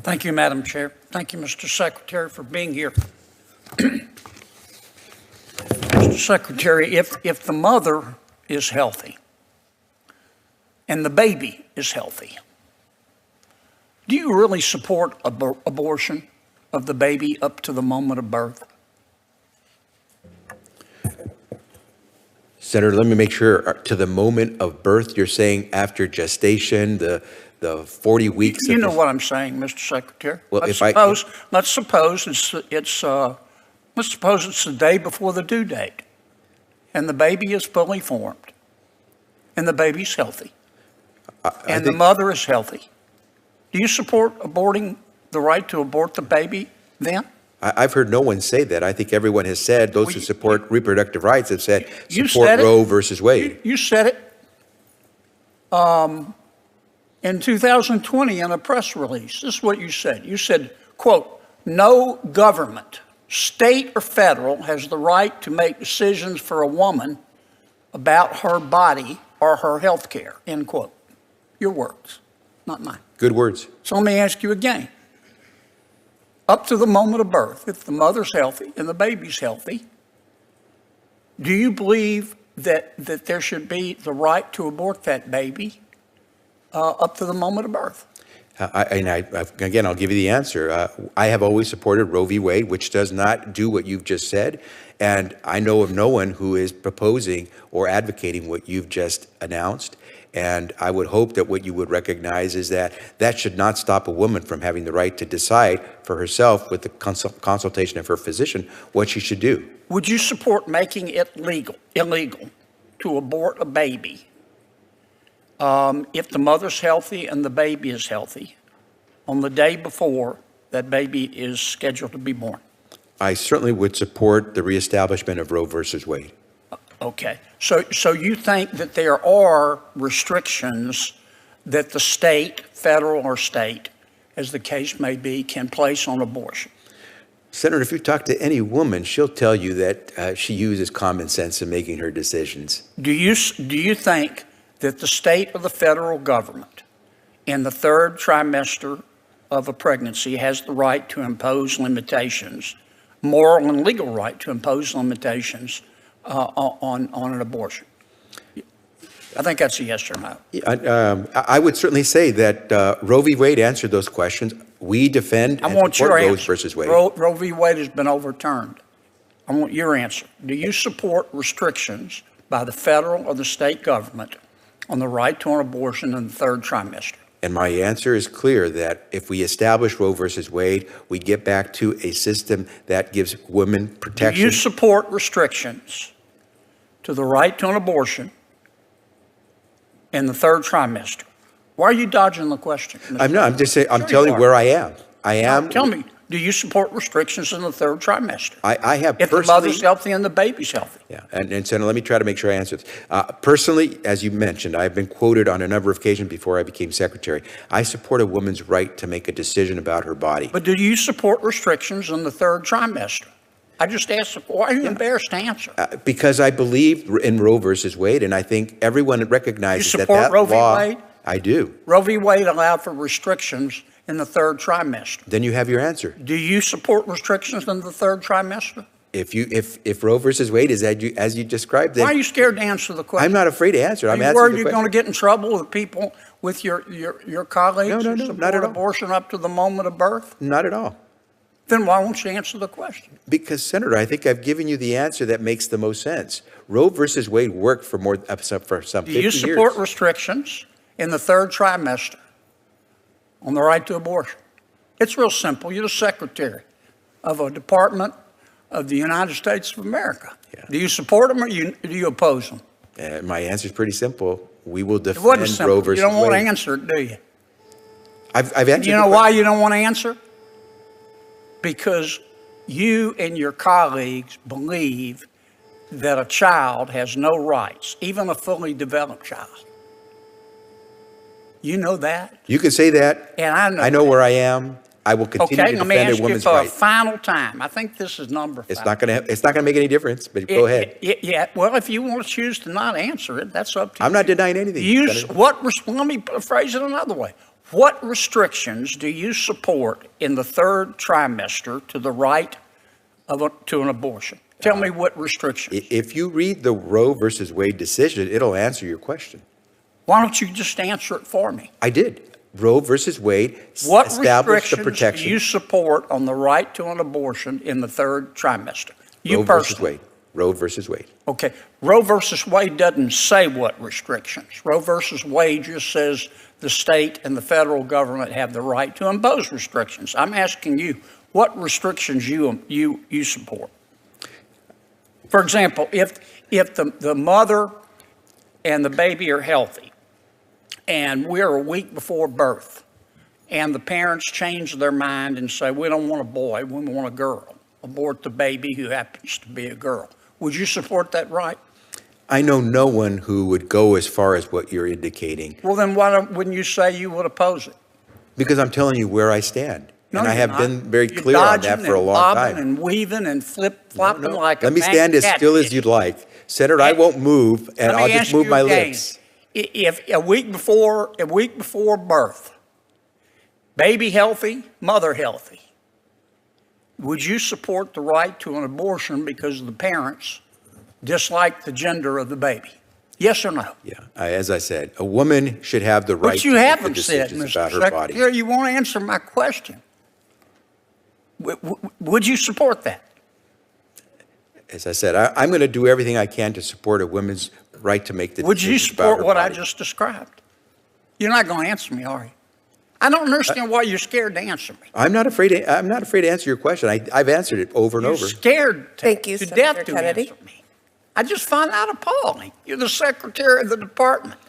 Thank you, Madam Chair. Thank you, Mr. Secretary, for being here. Mr. Secretary, if the mother is healthy and the baby is healthy, do you really support abortion of the baby up to the moment of birth? Senator, let me make sure, to the moment of birth, you're saying after gestation, the 40 weeks? You know what I'm saying, Mr. Secretary. Well, let's suppose it's the day before the due date, and the baby is fully formed, and the baby's healthy, and the mother is healthy. Do you support aborting the right to abort the baby then? I've heard no one say that. I think everyone has said, those who support reproductive rights have said, support Roe versus Wade. You said it in 2020 in a press release. This is what you said. You said, quote, "No government, state or federal, has the right to make decisions for a woman about her body or her health care," end quote. Your words, not mine. Good words. So let me ask you again. Up to the moment of birth, if the mother's healthy and the baby's healthy, do you believe that there should be the right to abort that baby up to the moment of birth? Again, I'll give you the answer. I have always supported Roe v. Wade, which does not do what you've just said. And I know of no one who is proposing or advocating what you've just announced. And I would hope that what you would recognize is that that should not stop a woman from having the right to decide for herself, with the consultation of her physician, what she should do. Would you support making it illegal to abort a baby if the mother's healthy and the baby is healthy on the day before that baby is scheduled to be born? I certainly would support the reestablishment of Roe versus Wade. Okay. So you think that there are restrictions that the state, federal or state, as the case may be, can place on abortion? Senator, if you talk to any woman, she'll tell you that she uses common sense in making her decisions. Do you think that the state or the federal government in the third trimester of a pregnancy has the right to impose limitations, moral and legal right to impose limitations on an abortion? I think that's a yes or no. I would certainly say that Roe v. Wade answered those questions. We defend and support Roe versus Wade. Roe v. Wade has been overturned. I want your answer. Do you support restrictions by the federal or the state government on the right to an abortion in the third trimester? And my answer is clear, that if we establish Roe versus Wade, we get back to a system that gives women protection. Do you support restrictions to the right to an abortion in the third trimester? Why are you dodging the question? I'm not. I'm just saying. I'm telling you where I am. I am. Tell me. Do you support restrictions in the third trimester? I have if personally. If the mother's healthy and the baby's healthy. Yeah, and Senator, let me try to make sure I answer this. Personally, as you mentioned, I've been quoted on a number of occasions before I became secretary. I support a woman's right to make a decision about her body. But do you support restrictions in the third trimester? I just asked, why are you embarrassed to answer? Because I believe in Roe versus Wade, and I think everyone recognizes that Roe v. law. Wade? I do. Roe v. Wade allowed for restrictions in the third trimester. Then you have your answer. Do you support restrictions in the third trimester? If Roe versus Wade is as you described it. Why are you scared to answer the question? I'm not afraid to answer. I'm asking. Are you worried you're going to get in trouble with people, with your colleagues no, who support not at all. abortion up to the moment of birth? Not at all. Then why won't you answer the question? Because, Senator, I think I've given you the answer that makes the most sense. Roe versus Wade worked for some 50 years. Do you support restrictions in the third trimester on the right to abortion? It's real simple. You're the secretary of a department of the United States of America. Yeah. Do you support them or do you oppose them? My answer is pretty simple. We will defend Roe versus Wade. You don't want to answer it, do you? I've answered. You know why you don't want to answer? Because you and your colleagues believe that a child has no rights, even a fully developed child. You know that? You can say that. And I know where I am. I will continue to defend a woman's right. Okay, let me ask you for a final time. I think this is number 5. It's not going to make any difference, but go ahead. Yeah, well, if you want to choose to not answer it, that's up to you. I'm not denying anything. Let me phrase it another way. What restrictions do you support in the third trimester to the right to an abortion? Tell me what restrictions. If you read the Roe versus Wade decision, it'll answer your question. Why don't you just answer it for me? I did. Roe versus Wade What established the restrictions protection. do you support on the right to an abortion in the third trimester? You Roe versus personally. Wade. Roe versus Wade. Okay. Roe versus Wade doesn't say what restrictions. Roe versus Wade just says the state and the federal government have the right to impose restrictions. I'm asking you, what restrictions you support? For example, if the mother and the baby are healthy, and we're a week before birth, and the parents change their mind and say, we don't want a boy, we want a girl, abort the baby who happens to be a girl, would you support that right? I know no one who would go as far as what you're indicating. Well, then wouldn't you say you would oppose it? Because I'm telling you where I stand. No, and I you're have not. been very You're clear on that dodging for a and long bobbing time. and weaving and flip-flopping like Let a me stand as still as catfish. you'd like. Senator, I won't move, and Let me I'll just ask move you my again. lips. If a week before birth, baby healthy, mother healthy, would you support the right to an abortion because the parents dislike the gender of the baby? Yes or no? Yeah, as I said, a woman should have the right But you to make the haven't said, decisions Mr. about her body. Secretary, you won't answer my question. Would you support that? As I said, I'm going to do everything I can to support a woman's right to make the Would you decisions about support her what I body. just described? You're not going to answer me, are you? I don't understand why you're scared to answer me. I'm not afraid to answer your question. I've answered it over and You're over. scared Thank you, to Senator death to Kennedy. answer me. I just find that appalling. You're the secretary of the department.